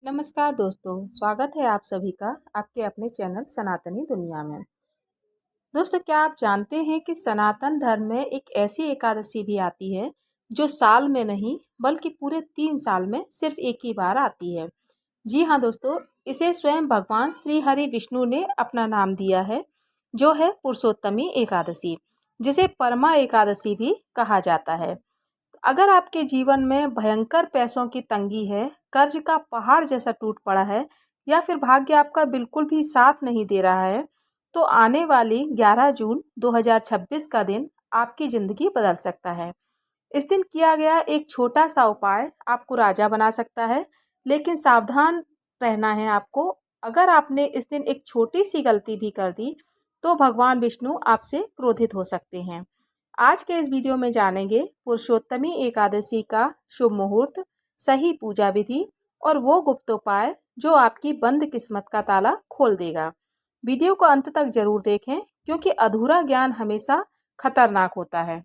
नमस्कार दोस्तों, स्वागत है आप सभी का आपके अपने चैनल सनातनी दुनिया में। दोस्तों, क्या आप जानते हैं कि सनातन धर्म में एक ऐसी एकादशी भी आती है जो साल में नहीं बल्कि पूरे 3 साल में सिर्फ एक ही बार आती है। जी हाँ दोस्तों, इसे स्वयं भगवान श्री हरि विष्णु ने अपना नाम दिया है, जो है पुरुषोत्तमी एकादशी, जिसे परमा एकादशी भी कहा जाता है। अगर आपके जीवन में भयंकर पैसों की तंगी है, कर्ज का पहाड़ जैसा टूट पड़ा है या फिर भाग्य आपका बिल्कुल भी साथ नहीं दे रहा है, तो आने वाली 11 जून 2026 का दिन आपकी ज़िंदगी बदल सकता है। इस दिन किया गया एक छोटा सा उपाय आपको राजा बना सकता है, लेकिन सावधान रहना है आपको। अगर आपने इस दिन एक छोटी सी गलती भी कर दी, तो भगवान विष्णु आपसे क्रोधित हो सकते हैं। आज के इस वीडियो में जानेंगे पुरुषोत्तमी एकादशी का शुभ मुहूर्त, सही पूजा विधि और वो गुप्त उपाय जो आपकी बंद किस्मत का ताला खोल देगा। वीडियो को अंत तक जरूर देखें, क्योंकि अधूरा ज्ञान हमेशा खतरनाक होता है।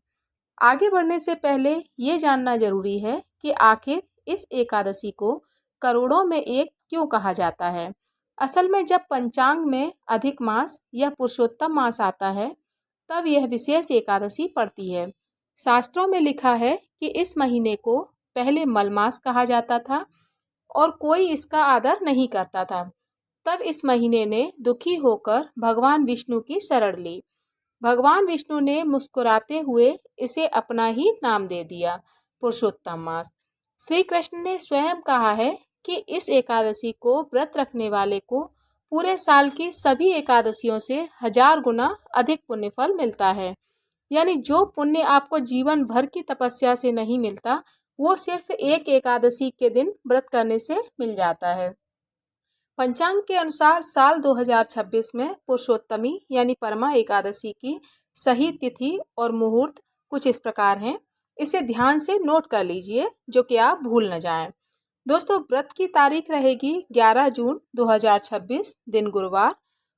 आगे बढ़ने से पहले ये जानना जरूरी है कि आखिर इस एकादशी को करोड़ों में एक क्यों कहा जाता है। असल में जब पंचांग में अधिक मास या पुरुषोत्तम मास आता है, तब यह विशेष एकादशी पड़ती है। शास्त्रों में लिखा है कि इस महीने को पहले मलमास कहा जाता था और कोई इसका आदर नहीं करता था। तब इस महीने ने दुखी होकर भगवान विष्णु की शरण ली। भगवान विष्णु ने मुस्कुराते हुए इसे अपना ही नाम दे दिया, पुरुषोत्तम मास। श्री कृष्ण ने स्वयं कहा है कि इस एकादशी को व्रत रखने वाले को पूरे साल की सभी एकादशियों से 1000 गुना अधिक पुण्य फल मिलता है। यानी जो पुण्य आपको जीवन भर की तपस्या से नहीं मिलता, वो सिर्फ एक एकादशी के दिन व्रत करने से मिल जाता है। पंचांग के अनुसार साल 2026 में पुरुषोत्तमी यानी परमा एकादशी की सही तिथि और मुहूर्त कुछ इस प्रकार हैं। इसे ध्यान से नोट कर लीजिए, जो कि आप भूल न जाएं। दोस्तों, व्रत की तारीख रहेगी 11 जून 2026, दिन गुरुवार।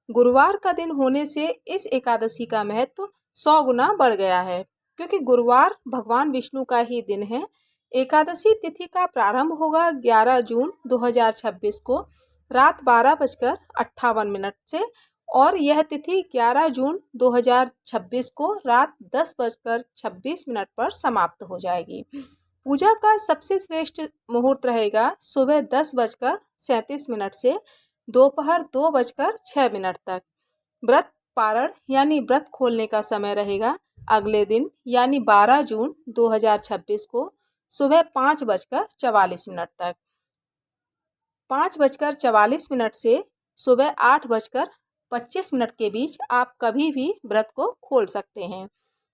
गुरुवार का दिन होने से इस एकादशी का महत्व 100 गुना बढ़ गया है, क्योंकि गुरुवार भगवान विष्णु का ही दिन है। एकादशी तिथि का प्रारंभ होगा 11 जून 2026 को रात 12:58 से, और यह तिथि 11 जून 2026 को रात 10:26 पर समाप्त हो जाएगी। पूजा का सबसे श्रेष्ठ मुहूर्त रहेगा सुबह 10:37 से दोपहर 2:06 तक। व्रत पारण यानी व्रत खोलने का समय रहेगा अगले दिन यानी 12 जून 2026 को सुबह 5:44 तक। 5:44 से सुबह 8:25 के बीच आप कभी भी व्रत को खोल सकते हैं।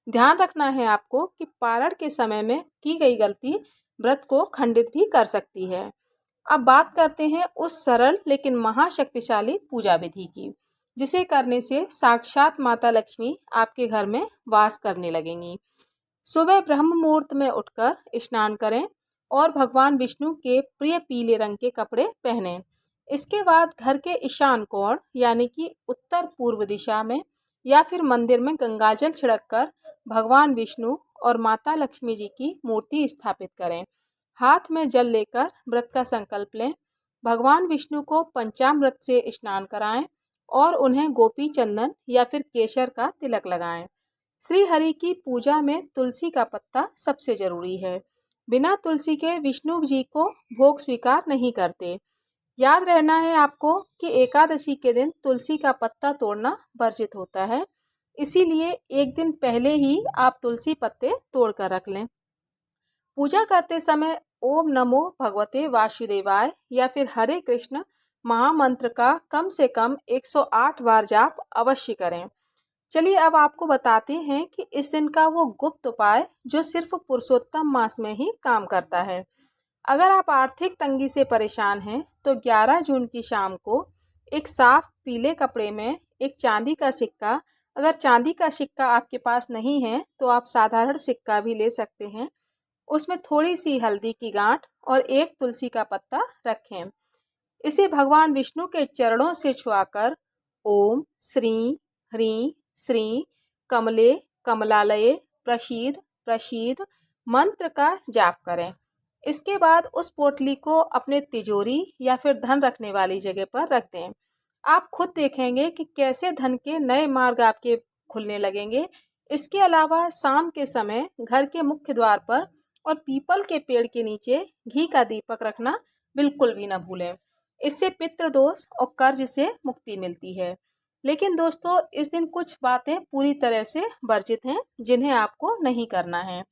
ध्यान रखना है आपको कि पारण के समय में की गई गलती व्रत को खंडित भी कर सकती है। अब बात करते हैं उस सरल लेकिन महाशक्तिशाली पूजा विधि की, जिसे करने से साक्षात माता लक्ष्मी आपके घर में वास करने लगेंगी। सुबह ब्रह्म मुहूर्त में उठकर स्नान करें और भगवान विष्णु के प्रिय पीले रंग के कपड़े पहनें। इसके बाद घर के ईशान कोण यानी कि उत्तर पूर्व दिशा में या फिर मंदिर में गंगाजल छिड़ककर भगवान विष्णु और माता लक्ष्मी जी की मूर्ति स्थापित करें। हाथ में जल लेकर व्रत का संकल्प लें। भगवान विष्णु को पंचामृत से स्नान कराएं और उन्हें गोपी चंदन या फिर केसर का तिलक लगाएं। श्री हरि की पूजा में तुलसी का पत्ता सबसे जरूरी है। बिना तुलसी के विष्णु जी को भोग स्वीकार नहीं करते। याद रहना है आपको कि एकादशी के दिन तुलसी का पत्ता तोड़ना वर्जित होता है, इसीलिए एक दिन पहले ही आप तुलसी पत्ते तोड़ कर रख लें। पूजा करते समय ओम नमो भगवते वासुदेवाय या फिर हरे कृष्ण महामंत्र का कम से कम 108 बार जाप अवश्य करें। चलिए अब आपको बताते हैं कि इस दिन का वो गुप्त उपाय जो सिर्फ पुरुषोत्तम मास में ही काम करता है। अगर आप आर्थिक तंगी से परेशान हैं, तो 11 जून की शाम को एक साफ पीले कपड़े में एक चांदी का सिक्का, अगर चांदी का सिक्का आपके पास नहीं है तो आप साधारण सिक्का भी ले सकते हैं, उसमें थोड़ी सी हल्दी की गांठ और एक तुलसी का पत्ता रखें। इसे भगवान विष्णु के चरणों से छुआकर ओम श्री ह्रीं श्री कमले कमलालये प्रसीद प्रसीद मंत्र का जाप करें। इसके बाद उस पोटली को अपने तिजोरी या फिर धन रखने वाली जगह पर रख दें। आप खुद देखेंगे कि कैसे धन के नए मार्ग आपके खुलने लगेंगे। इसके अलावा शाम के समय घर के मुख्य द्वार पर और पीपल के पेड़ के नीचे घी का दीपक रखना बिल्कुल भी न भूलें। इससे पितृ दोष और कर्ज से मुक्ति मिलती है। लेकिन दोस्तों, इस दिन कुछ बातें पूरी तरह से वर्जित हैं जिन्हें आपको नहीं करना है।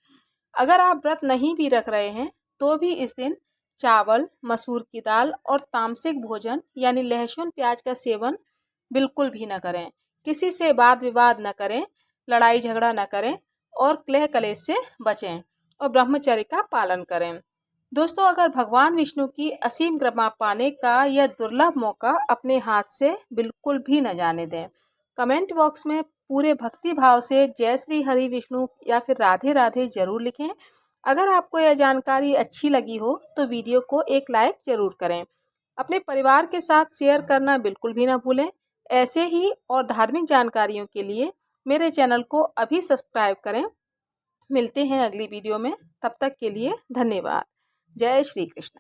अगर आप व्रत नहीं भी रख रहे हैं तो भी इस दिन चावल, मसूर की दाल और तामसिक भोजन यानी लहसुन प्याज का सेवन बिल्कुल भी न करें। किसी से वाद विवाद न करें, लड़ाई झगड़ा न करें और कलह कलेश से बचें और ब्रह्मचर्य का पालन करें। दोस्तों, अगर भगवान विष्णु की असीम कृपा पाने का यह दुर्लभ मौका अपने हाथ से बिल्कुल भी न जाने दें। कमेंट बॉक्स में पूरे भक्ति भाव से जय श्री हरि विष्णु या फिर राधे राधे जरूर लिखें। अगर आपको यह जानकारी अच्छी लगी हो तो वीडियो को एक लाइक जरूर करें। अपने परिवार के साथ शेयर करना बिल्कुल भी ना भूलें। ऐसे ही और धार्मिक जानकारियों के लिए मेरे चैनल को अभी सब्सक्राइब करें। मिलते हैं अगली वीडियो में, तब तक के लिए धन्यवाद। जय श्री कृष्ण।